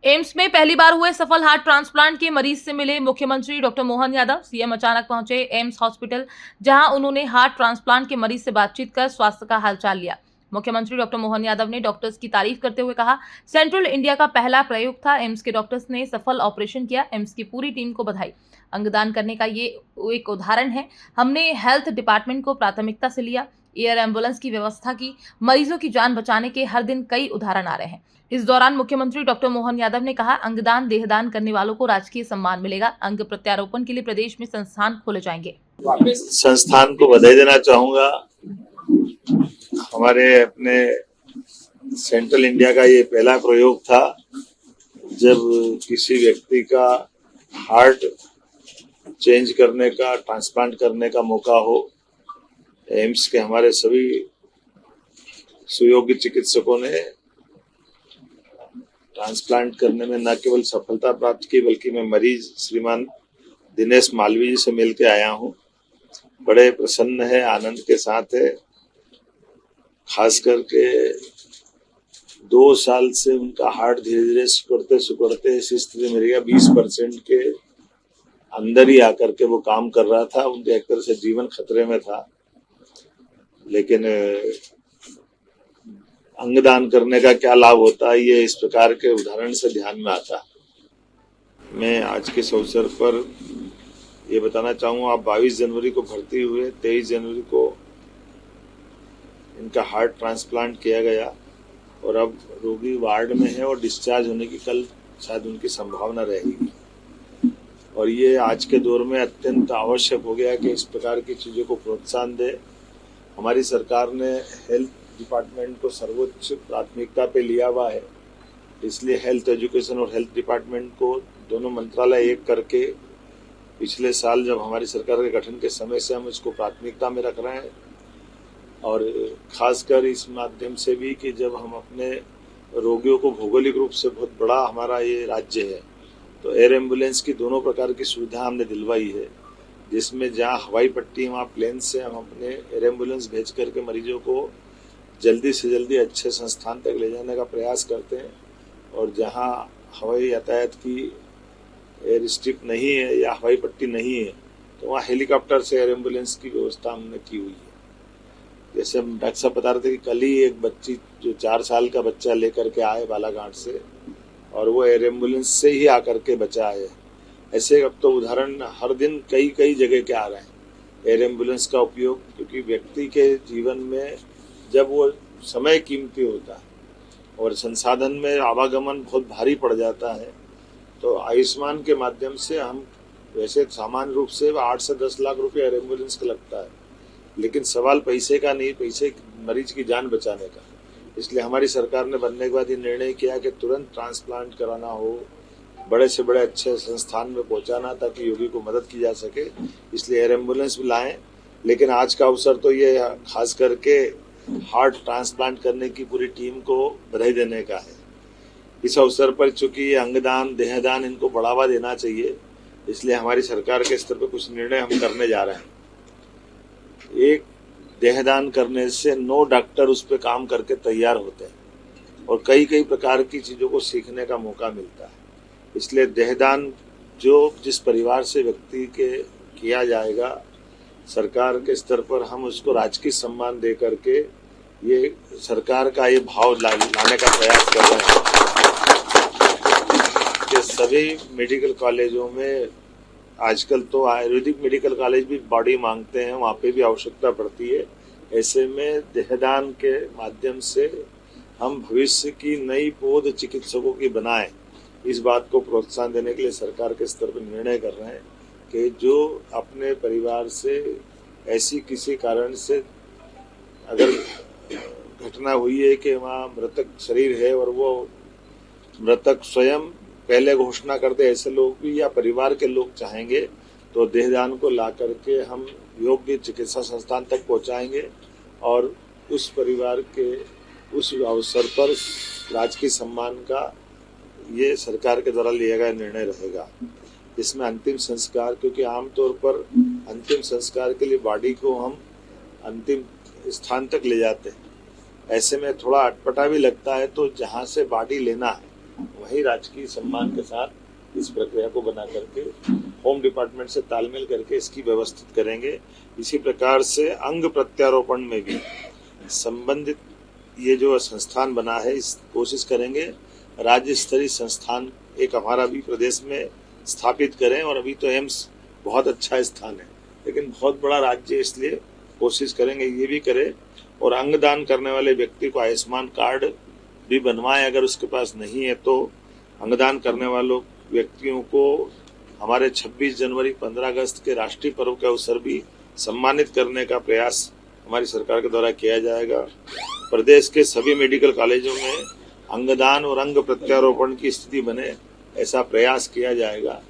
AIIMS में पहली बार हुए सफल हार्ट ट्रांसप्लांट के मरीज से मिले मुख्यमंत्री डॉक्टर मोहन यादव। सीएम अचानक पहुंचे एम्स हॉस्पिटल, जहां उन्होंने हार्ट ट्रांसप्लांट के मरीज से बातचीत कर स्वास्थ्य का हालचाल लिया। मुख्यमंत्री डॉक्टर मोहन यादव ने डॉक्टर्स की तारीफ करते हुए कहा, सेंट्रल इंडिया का पहला प्रयोग था। एम्स के डॉक्टर्स ने सफल ऑपरेशन किया। एम्स की पूरी टीम को बधाई। अंगदान करने का ये एक उदाहरण है। हमने हेल्थ डिपार्टमेंट को प्राथमिकता से लिया, एयर एम्बुलेंस की व्यवस्था की। मरीजों की जान बचाने के हर दिन कई उदाहरण आ रहे हैं। इस दौरान मुख्यमंत्री डॉक्टर मोहन यादव ने कहा, अंगदान देहदान करने वालों को राजकीय सम्मान मिलेगा। अंग प्रत्यारोपण के लिए प्रदेश में संस्थान खोले जाएंगे। संस्थान को बधाई देना चाहूंगा। हमारे अपने सेंट्रल इंडिया का ये पहला प्रयोग था जब किसी व्यक्ति का हार्ट चेंज करने का, ट्रांसप्लांट करने का मौका हो। एम्स के हमारे सभी सुयोग्य चिकित्सकों ने ट्रांसप्लांट करने में न केवल सफलता प्राप्त की, बल्कि मैं मरीज श्रीमान दिनेश मालवीय जी से मिलकर आया हूं। बड़े प्रसन्न है, आनंद के साथ है। खास करके 2 साल से उनका हार्ट धीरे धीरे सुकड़ते ऐसी स्थिति में गया। 20% के अंदर ही आकर के वो काम कर रहा था। उनके एक तरह से जीवन खतरे में था, लेकिन अंगदान करने का क्या लाभ होता है, ये इस प्रकार के उदाहरण से ध्यान में आता है। मैं आज के इस अवसर पर ये बताना चाहूँगा, आप 22 जनवरी को भर्ती हुए, 23 जनवरी को इनका हार्ट ट्रांसप्लांट किया गया और अब रोगी वार्ड में है और डिस्चार्ज होने की कल शायद उनकी संभावना रहेगी। और ये आज के दौर में अत्यंत आवश्यक हो गया कि इस प्रकार की चीज़ों को प्रोत्साहन दे। हमारी सरकार ने हेल्थ डिपार्टमेंट को सर्वोच्च प्राथमिकता पे लिया हुआ है, इसलिए हेल्थ एजुकेशन और हेल्थ डिपार्टमेंट को दोनों मंत्रालय एक करके पिछले साल जब हमारी सरकार के गठन के समय से हम इसको प्राथमिकता में रख रहे हैं। और खासकर इस माध्यम से भी कि जब हम अपने रोगियों को भौगोलिक रूप से बहुत बड़ा हमारा ये राज्य है, तो एयर एम्बुलेंस की दोनों प्रकार की सुविधा हमने दिलवाई है, जिसमें जहाँ हवाई पट्टी वहाँ प्लेन से हम अपने एयर एम्बुलेंस भेज करके मरीजों को जल्दी से जल्दी अच्छे संस्थान तक ले जाने का प्रयास करते हैं। और जहाँ हवाई यातायात की एयर स्ट्रिप नहीं है या हवाई पट्टी नहीं है, तो वहाँ हेलीकॉप्टर से एयर एम्बुलेंस की व्यवस्था हमने की हुई है। जैसे हम डॉक्टर साहब बता रहे थे कि कल ही एक बच्ची जो 4 साल का बच्चा लेकर के आए बालाघाट से, और वो एयर एम्बुलेंस से ही आकर के बचा है। ऐसे अब तो उदाहरण हर दिन कई जगह के आ रहे हैं एयर एम्बुलेंस का उपयोग, क्योंकि व्यक्ति के जीवन में जब वो समय कीमती होता है और संसाधन में आवागमन बहुत भारी पड़ जाता है, तो आयुष्मान के माध्यम से हम वैसे सामान्य रूप से 8 से 10 लाख रुपए एयर एम्बुलेंस का लगता है, लेकिन सवाल पैसे का नहीं, पैसे मरीज की जान बचाने का। इसलिए हमारी सरकार ने बनने के बाद ये निर्णय किया कि तुरंत ट्रांसप्लांट कराना हो, बड़े से बड़े अच्छे संस्थान में पहुंचाना, ताकि रोगी को मदद की जा सके। इसलिए एयर एम्बुलेंस भी लाएं। लेकिन आज का अवसर तो ये खास करके हार्ट ट्रांसप्लांट करने की पूरी टीम को बधाई देने का है। इस अवसर पर चूंकि ये अंगदान देहदान इनको बढ़ावा देना चाहिए, इसलिए हमारी सरकार के स्तर पर कुछ निर्णय हम करने जा रहे हैं। एक देहदान करने से 9 डॉक्टर उस पर काम करके तैयार होते हैं और कई प्रकार की चीज़ों को सीखने का मौका मिलता है। इसलिए देहदान जो जिस परिवार से व्यक्ति के किया जाएगा, सरकार के स्तर पर हम उसको राजकीय सम्मान दे करके ये सरकार का ये भाव लाने का प्रयास कर रहे हैं कि सभी मेडिकल कॉलेजों में, आजकल तो आयुर्वेदिक मेडिकल कॉलेज भी बॉडी मांगते हैं, वहाँ पे भी आवश्यकता पड़ती है। ऐसे में देहदान के माध्यम से हम भविष्य की नई पौध चिकित्सकों की बनाएं, इस बात को प्रोत्साहन देने के लिए सरकार के स्तर पर निर्णय कर रहे हैं कि जो अपने परिवार से ऐसी किसी कारण से अगर घटना हुई है कि वहाँ मृतक शरीर है और वो मृतक स्वयं पहले घोषणा करते, ऐसे लोग भी या परिवार के लोग चाहेंगे तो देहदान को ला करके हम योग्य चिकित्सा संस्थान तक पहुंचाएंगे और उस परिवार के उस अवसर पर राजकीय सम्मान का ये सरकार के द्वारा लिया गया निर्णय रहेगा। इसमें अंतिम संस्कार, क्योंकि आमतौर पर अंतिम संस्कार के लिए बॉडी को हम अंतिम स्थान तक ले जाते हैं, ऐसे में थोड़ा अटपटा भी लगता है। तो जहाँ से बॉडी लेना है वहीं राजकीय सम्मान के साथ इस प्रक्रिया को बना करके होम डिपार्टमेंट से तालमेल करके इसकी व्यवस्थित करेंगे। इसी प्रकार से अंग प्रत्यारोपण में भी संबंधित ये जो संस्थान बना है, इस कोशिश करेंगे राज्य स्तरीय संस्थान एक हमारा भी प्रदेश में स्थापित करें। और अभी तो एम्स बहुत अच्छा स्थान है, लेकिन बहुत बड़ा राज्य, इसलिए कोशिश करेंगे ये भी करें। और अंगदान करने वाले व्यक्ति को आयुष्मान कार्ड भी बनवाएं, अगर उसके पास नहीं है तो अंगदान करने वालों व्यक्तियों को हमारे 26 जनवरी 15 अगस्त के राष्ट्रीय पर्व के अवसर भी सम्मानित करने का प्रयास हमारी सरकार के द्वारा किया जाएगा। प्रदेश के सभी मेडिकल कॉलेजों में अंगदान और अंग प्रत्यारोपण की स्थिति बने, ऐसा प्रयास किया जाएगा।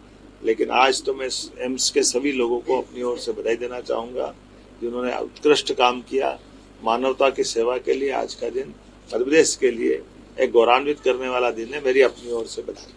लेकिन आज तो मैं एम्स के सभी लोगों को अपनी ओर से बधाई देना चाहूँगा, जिन्होंने उत्कृष्ट काम किया। मानवता की सेवा के लिए आज का दिन मध्य प्रदेश के लिए एक गौरवान्वित करने वाला दिन है। मेरी अपनी ओर से बधाई।